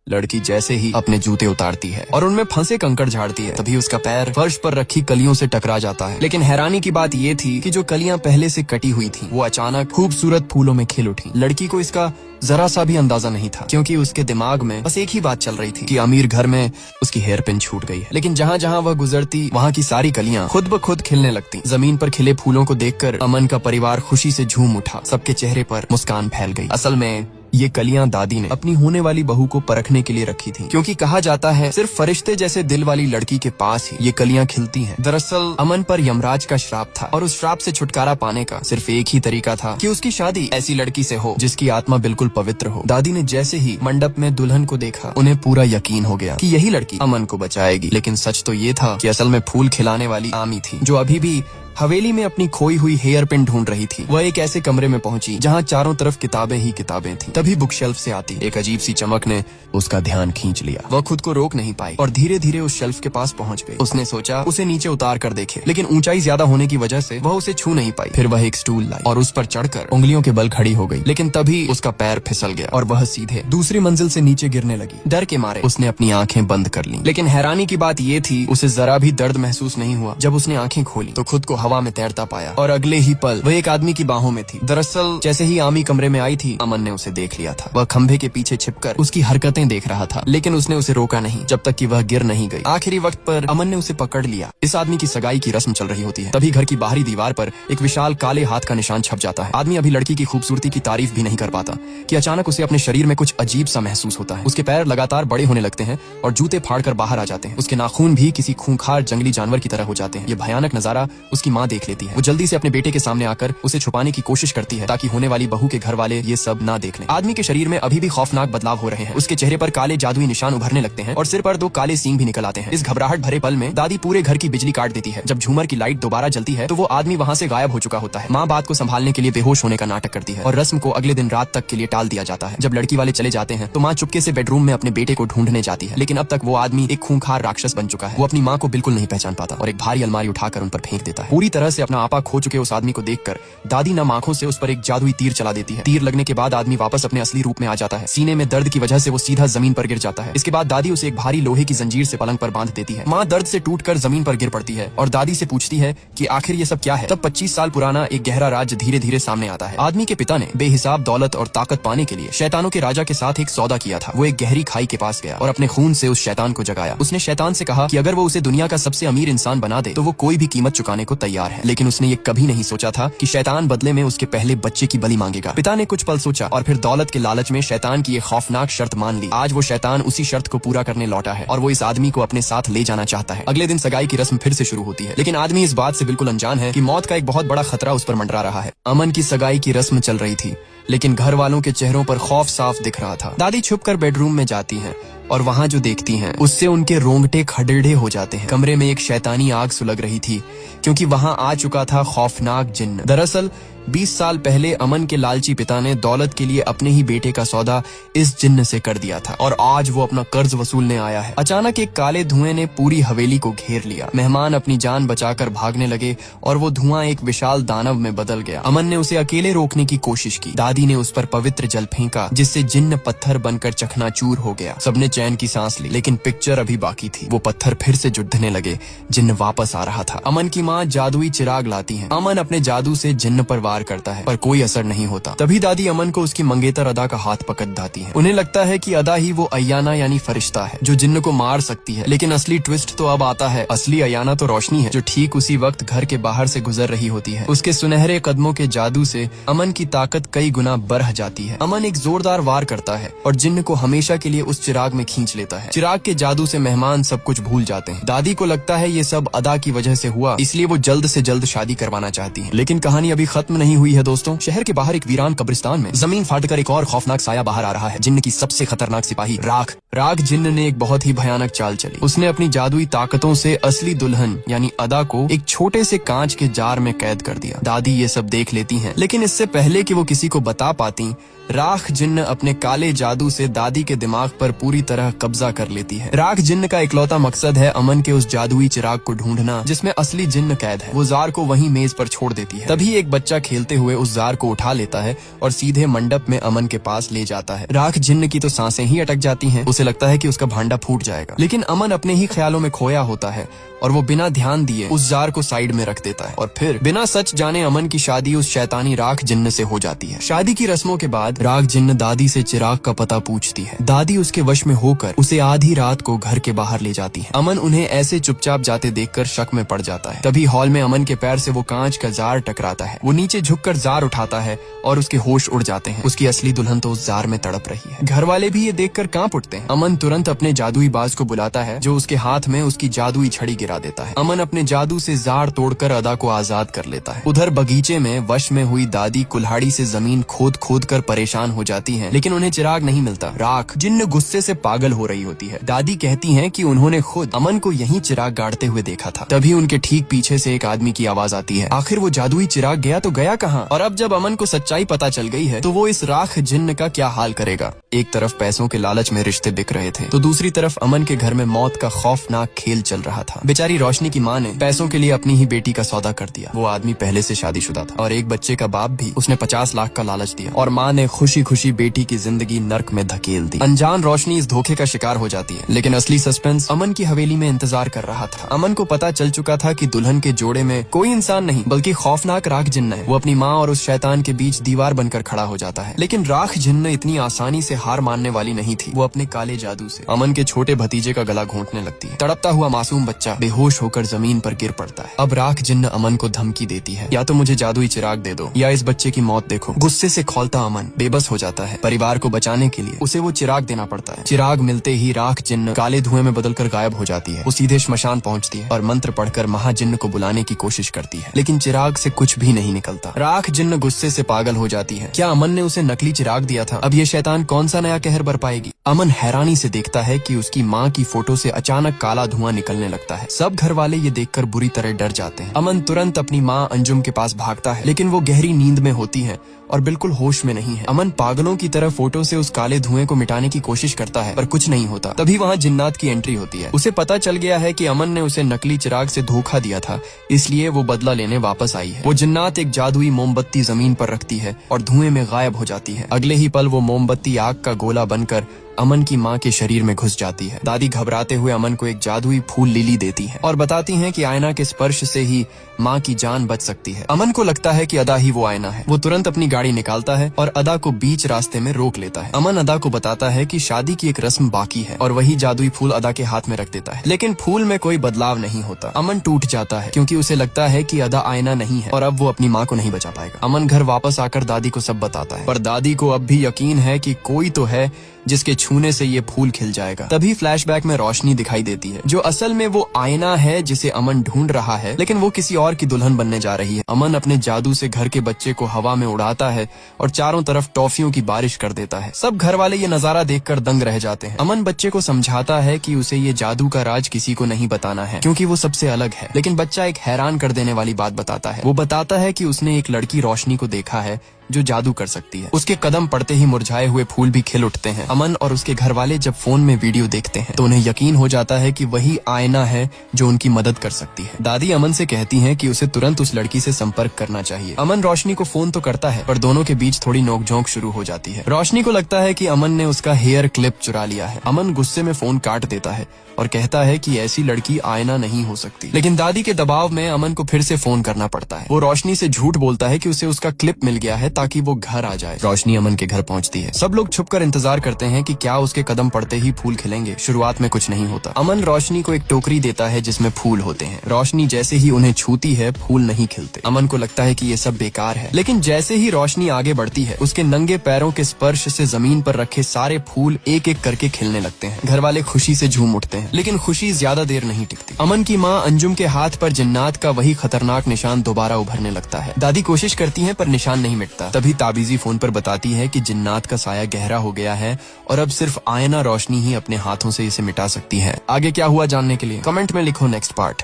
लड़की जैसे ही अपने जूते उतारती है और उनमें फंसे कंकड़ झाड़ती है, तभी उसका पैर फर्श पर रखी कलियों से टकरा जाता है। लेकिन हैरानी की बात ये थी कि जो कलियां पहले से कटी हुई थीं, वो अचानक खूबसूरत फूलों में खिल उठी। लड़की को इसका जरा सा भी अंदाजा नहीं था, क्योंकि उसके दिमाग में बस एक ही बात चल रही थी कि अमीर घर में उसकी हेयर पिन छूट गई है। लेकिन जहाँ जहाँ वह गुजरती, वहाँ की सारी कलियां खुद ब खुद खिलने लगती। जमीन पर खिले फूलों को देखकर अमन का परिवार खुशी से झूम उठा। सबके चेहरे पर मुस्कान फैल गई। असल में ये कलियां दादी ने अपनी होने वाली बहू को परखने के लिए रखी थी, क्योंकि कहा जाता है सिर्फ फरिश्ते जैसे दिल वाली लड़की के पास ही ये कलियां खिलती हैं। दरअसल अमन पर यमराज का श्राप था, और उस श्राप से छुटकारा पाने का सिर्फ एक ही तरीका था कि उसकी शादी ऐसी लड़की से हो जिसकी आत्मा बिल्कुल पवित्र हो। दादी ने जैसे ही मंडप में दुल्हन को देखा, उन्हें पूरा यकीन हो गया कि यही लड़की अमन को बचाएगी। लेकिन सच तो ये था कि असल में फूल खिलाने वाली आमी थी, जो अभी भी हवेली में अपनी खोई हुई हेयर पिन ढूंढ रही थी। वह एक ऐसे कमरे में पहुंची जहां चारों तरफ किताबें ही किताबें थीं। तभी बुक शेल्फ से आती एक अजीब सी चमक ने उसका ध्यान खींच लिया। वह खुद को रोक नहीं पाई और धीरे धीरे उस शेल्फ के पास पहुंच गई। उसने सोचा उसे नीचे उतार कर देखे, लेकिन ऊंचाई ज्यादा होने की वजह से वह उसे छू नहीं पाई। फिर वह एक स्टूल लाई और उस पर चढ़कर उंगलियों के बल खड़ी हो गई। लेकिन तभी उसका पैर फिसल गया और वह सीधे दूसरी मंजिल से नीचे गिरने लगी। डर के मारे उसने अपनी आंखें बंद कर ली। लेकिन हैरानी की बात ये थी, उसे जरा भी दर्द महसूस नहीं हुआ। जब उसने आंखें खोली तो खुद को हवा में तैरता पाया, और अगले ही पल वह एक आदमी की बाहों में थी। दरअसल जैसे ही आमी कमरे में आई थी, अमन ने उसे देख लिया था। वह खंभे के पीछे छिपकर उसकी हरकतें देख रहा था, लेकिन उसने उसे रोका नहीं जब तक कि वह गिर नहीं गई। आखिरी वक्त पर अमन ने उसे पकड़ लिया। इस आदमी की सगाई की रस्म चल रही होती है। तभी घर की बाहरी दीवार पर एक विशाल काले हाथ का निशान छप जाता है। आदमी अभी लड़की की खूबसूरती की तारीफ भी नहीं कर पाता कि अचानक उसे अपने शरीर में कुछ अजीब सा महसूस होता है। उसके पैर लगातार बड़े होने लगते हैं और जूते फाड़कर बाहर आ जाते हैं। उसके नाखून भी किसी खूंखार जंगली जानवर की तरह हो जाते हैं। ये भयानक नजारा उसकी माँ देख लेती है। वो जल्दी से अपने बेटे के सामने आकर उसे छुपाने की कोशिश करती है, ताकि होने वाली बहू के घर वाले ये सब ना देख लें। आदमी के शरीर में अभी भी खौफनाक बदलाव हो रहे हैं। उसके चेहरे पर काले जादुई निशान उभरने लगते हैं और सिर पर 2 काले सींग भी निकल आते हैं। इस घबराहट भरे पल में दादी पूरे घर की बिजली काट देती है। जब झूमर की लाइट दोबारा जलती है तो वो आदमी वहाँ से गायब हो चुका होता है। माँ बात को संभालने के लिए बेहोश होने का नाटक करती है और रस्म को अगले दिन रात तक के लिए टाल दिया जाता है। जब लड़की वाले चले जाते हैं तो माँ चुपके से बेडरूम में अपने बेटे को ढूंढने जाती है, लेकिन अब तक वो आदमी एक खूंखार राक्षस बन चुका है। वो अपनी माँ को बिल्कुल नहीं पहचान पाता और एक भारी अलमारी उठाकर उन पर फेंक देता है। पूरी तरह से अपना आपा खो चुके उस आदमी को देखकर दादी नम आंखों से उस पर एक जादुई तीर चला देती है। तीर लगने के बाद आदमी वापस अपने असली रूप में आ जाता है। सीने में दर्द की वजह से वो सीधा जमीन पर गिर जाता है। इसके बाद दादी उसे एक भारी लोहे की जंजीर से पलंग पर बांध देती है। माँ दर्द से टूटकर जमीन पर गिर पड़ती है और दादी से पूछती है कि आखिर ये सब क्या है। तब 25 साल पुराना एक गहरा राज धीरे धीरे सामने आता है। आदमी के पिता ने बेहिसाब दौलत और ताकत पाने के लिए शैतानों के राजा के साथ एक सौदा किया था। वो एक गहरी खाई के पास गया और अपने खून से उस शैतान को जगाया। उसने शैतान से कहा कि अगर वो उसे दुनिया का सबसे अमीर इंसान बना दे तो वो कोई भी कीमत चुकाने को तैयार है। लेकिन उसने ये कभी नहीं सोचा था कि शैतान बदले में उसके पहले बच्चे की बलि मांगेगा। पिता ने कुछ पल सोचा और फिर दौलत के लालच में शैतान की एक खौफनाक शर्त मान ली। आज वो शैतान उसी शर्त को पूरा करने लौटा है और वो इस आदमी को अपने साथ ले जाना चाहता है। अगले दिन सगाई की रस्म फिर से शुरू होती है, लेकिन आदमी इस बात से बिल्कुल अनजान है कि मौत का एक बहुत बड़ा खतरा उस पर मंडरा रहा है। अमन की सगाई की रस्म चल रही थी, लेकिन घर वालों के चेहरों पर खौफ साफ दिख रहा था। दादी छुपकर बेडरूम में जाती हैं और वहाँ जो देखती हैं उससे उनके रोंगटे खड़ेड़े हो जाते हैं। कमरे में एक शैतानी आग सुलग रही थी, क्योंकि वहाँ आ चुका था खौफनाक जिन्न। दरअसल 20 साल पहले अमन के लालची पिता ने दौलत के लिए अपने ही बेटे का सौदा इस जिन्न से कर दिया था और आज वो अपना कर्ज वसूलने आया है। अचानक एक काले धुएं ने पूरी हवेली को घेर लिया। मेहमान अपनी जान बचाकर भागने लगे और वो धुआं एक विशाल दानव में बदल गया। अमन ने उसे अकेले रोकने की कोशिश की। दादी ने उस पर पवित्र जल फेंका, जिससे जिन्न पत्थर बनकर चकनाचूर हो गया। सबने चैन की सांस ली, लेकिन पिक्चर अभी बाकी थी। वो पत्थर फिर से जुड़ने लगे। जिन्न वापस आ रहा था। अमन की माँ जादुई चिराग लाती है। अमन अपने जादू से जिन्न पर वार करता है, पर कोई असर नहीं होता। तभी दादी अमन को उसकी मंगेतर अदा का हाथ पकड़ाती है। उन्हें लगता है कि अदा ही वो अयाना यानी फरिश्ता है जो जिन्न को मार सकती है। लेकिन असली ट्विस्ट तो अब आता है। असली अयाना तो रोशनी है, जो ठीक उसी वक्त घर के बाहर से गुजर रही होती है। उसके सुनहरे कदमों के जादू से अमन की ताकत कई गुना बढ़ जाती है। अमन एक जोरदार वार करता है और जिन्न को हमेशा के लिए उस चिराग में खींच लेता है। चिराग के जादू से मेहमान सब कुछ भूल जाते हैं। दादी को लगता है ये सब अदा की वजह से हुआ, इसलिए वो जल्द से जल्द शादी करवाना चाहती है। लेकिन कहानी अभी खत्म नहीं हुई है दोस्तों। शहर के बाहर एक वीरान कब्रिस्तान में जमीन फाटकर एक और खौफनाक साया बाहर आ रहा है। जिन्न की सबसे खतरनाक सिपाही राख जिन्न ने एक बहुत ही भयानक चाल चली। उसने अपनी जादुई ताकतों से असली दुल्हन यानी अदा को एक छोटे से कांच के जार में कैद कर दिया। दादी ये सब देख लेती हैं, लेकिन इससे पहले कि वो किसी को बता पाती, राख जिन्न अपने काले जादू से दादी के दिमाग पर पूरी तरह कब्जा कर लेती है। राख जिन्न का इकलौता मकसद है अमन के उस जादुई चिराग को ढूंढना जिसमें असली जिन्न कैद है। वो जार को वहीं मेज पर छोड़ देती है। तभी एक बच्चा खेलते हुए उस जार को उठा लेता है और सीधे मंडप में अमन के पास ले जाता है। राख जिन्न की तो सांसें ही अटक जाती हैं। उसे लगता है कि उसका भांडा फूट जाएगा, लेकिन अमन अपने ही ख्यालों में खोया होता है और वो बिना ध्यान दिए उस जार को साइड में रख देता है। और फिर बिना सच जाने अमन की शादी उस शैतानी राख जिन्न से हो जाती है। शादी की रस्मों के बाद राख जिन्न दादी से चिराग का पता पूछती है। दादी उसके वश में होकर उसे आधी रात को घर के बाहर ले जाती है। अमन उन्हें ऐसे चुपचाप जाते देखकर शक में पड़ जाता है। तभी हॉल में अमन के पैर से वो कांच का जार टकराता है। वो नीचे झुककर जार उठाता है और उसके होश उड़ जाते हैं। उसकी असली दुल्हन तो उस जार में तड़प रही है। घर वाले भी ये देखकर कांप उठते हैं। अमन तुरंत अपने जादुई बाज को बुलाता है जो उसके हाथ में उसकी जादुई छड़ी गिरा देता है। अमन अपने जादू से जार तोड़कर अदा को आजाद कर लेता है। उधर बगीचे में वश में हुई दादी कुल्हाड़ी से जमीन खोद खोद कर परेशान हो जाती हैं, लेकिन उन्हें चिराग नहीं मिलता। राख जिन्न गुस्से से पागल हो रही होती है। दादी कहती हैं कि उन्होंने खुद अमन को यहीं चिराग गाड़ते हुए देखा था। तभी उनके ठीक पीछे से एक आदमी की आवाज आती है। आखिर वो जादुई चिराग गया तो गया कहाँ? और अब जब अमन को सच्चाई पता चल गई है तो वो इस राख जिन्न का क्या हाल करेगा। एक तरफ पैसों के लालच में रिश्ते बिक रहे थे तो दूसरी तरफ अमन के घर में मौत का खौफनाक खेल चल रहा था। बेचारी रोशनी की माँ ने पैसों के लिए अपनी ही बेटी का सौदा कर दिया। वो आदमी पहले से शादीशुदा था और एक बच्चे का बाप भी। उसने 50 लाख का लालच दिया और माँ ने खुशी खुशी बेटी की जिंदगी नर्क में धकेल दी। अनजान रोशनी इस धोखे का शिकार हो जाती है, लेकिन असली सस्पेंस अमन की हवेली में इंतजार कर रहा था। अमन को पता चल चुका था कि दुल्हन के जोड़े में कोई इंसान नहीं बल्कि खौफनाक राख जिन्न है। वो अपनी माँ और उस शैतान के बीच दीवार बनकर खड़ा हो जाता है, लेकिन राख जिन्न इतनी आसानी से हार मानने वाली नहीं थी। वो अपने काले जादू से अमन के छोटे भतीजे का गला घोंटने लगती है। तड़पता हुआ मासूम बच्चा बेहोश होकर जमीन पर गिर पड़ता है। अब राख जिन्न अमन को धमकी देती है, या तो मुझे जादुई चिराग दे दो या इस बच्चे की मौत देखो। गुस्से से खौलता अमन बेबस हो जाता है। परिवार को बचाने के लिए उसे वो चिराग देना पड़ता है। चिराग मिलते ही राख जिन्न काले धुएं में बदलकर गायब हो जाती है। वो सीधे श्मशान पहुंचती है और मंत्र पढ़कर महाजिन्न को बुलाने की कोशिश करती है, लेकिन चिराग से कुछ भी नहीं निकलता। राख जिन्न गुस्से से पागल हो जाती है। क्या अमन ने उसे नकली चिराग दिया था? अब ये शैतान कौन सा नया कहर बरपाएगी? अमन हैरानी से देखता है कि उसकी माँ की फोटो से अचानक काला धुआं निकलने लगता है। सब घर वाले ये देखकर बुरी तरह डर जाते हैं। अमन तुरंत अपनी माँ अंजुम के पास भागता है, लेकिन वो गहरी नींद में होती है और बिल्कुल होश में नहीं है। अमन पागलों की तरह फोटो से उस काले धुएं को मिटाने की कोशिश करता है, पर कुछ नहीं होता। तभी वहाँ जिन्नात की एंट्री होती है। उसे पता चल गया है कि अमन ने उसे नकली चिराग से धोखा दिया था, इसलिए वो बदला लेने वापस आई है। वो जिन्नात एक जादुई मोमबत्ती जमीन पर रखती है और धुएं में गायब हो जाती है। अगले ही पल वो मोमबत्ती आग का गोला बनकर अमन की माँ के शरीर में घुस जाती है। दादी घबराते हुए अमन को एक जादुई फूल लिली देती है और बताती हैं कि आयना के स्पर्श से ही माँ की जान बच सकती है। अमन को लगता है कि अदा ही वो आयना है। वो तुरंत अपनी गाड़ी निकालता है और अदा को बीच रास्ते में रोक लेता है। अमन अदा को बताता है कि शादी की एक रस्म बाकी है और वही जादुई फूल अदा के हाथ में रख देता है, लेकिन फूल में कोई बदलाव नहीं होता। अमन टूट जाता है क्योंकि उसे लगता है कि अदा आयना नहीं है और अब वो अपनी माँ को नहीं बचा पाएगा। अमन घर वापस आकर दादी को सब बताता है, पर दादी को अब भी यकीन है कि कोई तो है जिसके छूने से ये फूल खिल जाएगा। तभी फ्लैशबैक में रोशनी दिखाई देती है, जो असल में वो आईना है जिसे अमन ढूंढ रहा है, लेकिन वो किसी और की दुल्हन बनने जा रही है। अमन अपने जादू से घर के बच्चे को हवा में उड़ाता है और चारों तरफ टॉफियों की बारिश कर देता है। सब घर वाले ये नजारा देखकर दंग रह जाते हैं। अमन बच्चे को समझाता है कि उसे ये जादू का राज किसी को नहीं बताना है क्योंकि वो सबसे अलग है, लेकिन बच्चा एक हैरान कर देने वाली बात बताता है। वो बताता है कि उसने एक लड़की रोशनी को देखा है जो जादू कर सकती है। उसके कदम पड़ते ही मुरझाए हुए फूल भी खिल उठते हैं। अमन और उसके घर वाले जब फोन में वीडियो देखते हैं तो उन्हें यकीन हो जाता है कि वही आईना है जो उनकी मदद कर सकती है। दादी अमन से कहती हैं कि उसे तुरंत उस लड़की से संपर्क करना चाहिए। अमन रोशनी को फोन तो करता है, पर दोनों के बीच थोड़ी नोकझोंक शुरू हो जाती है। रोशनी को लगता है कि अमन ने उसका हेयर क्लिप चुरा लिया है। अमन गुस्से में फोन काट देता है और कहता है कि ऐसी लड़की आईना नहीं हो सकती, लेकिन दादी के दबाव में अमन को फिर से फोन करना पड़ता है। वो रोशनी से झूठ बोलता है कि उसे उसका क्लिप मिल गया है ताकि वो घर आ जाए। रोशनी अमन के घर पहुंचती है। सब लोग छुपकर इंतजार करते हैं कि क्या उसके कदम पड़ते ही फूल खिलेंगे। शुरुआत में कुछ नहीं होता। अमन रोशनी को एक टोकरी देता है जिसमें फूल होते हैं। रोशनी जैसे ही उन्हें छूती है फूल नहीं खिलते। अमन को लगता है कि ये सब बेकार है, लेकिन जैसे ही रोशनी आगे बढ़ती है उसके नंगे पैरों के स्पर्श से जमीन पर रखे सारे फूल एक एक करके खिलने लगते हैं। घर वाले खुशी से झूम उठते हैं, लेकिन खुशी ज्यादा देर नहीं टिकती। अमन की माँ अंजुम के हाथ पर जिन्नात का वही खतरनाक निशान दोबारा उभरने लगता है। दादी कोशिश करती है पर निशान नहीं मिटता। तभी ताबीजी फोन पर बताती है कि जिन्नात का साया गहरा हो गया है और अब सिर्फ आयना रोशनी ही अपने हाथों से इसे मिटा सकती है। आगे क्या हुआ जानने के लिए कमेंट में लिखो नेक्स्ट पार्ट।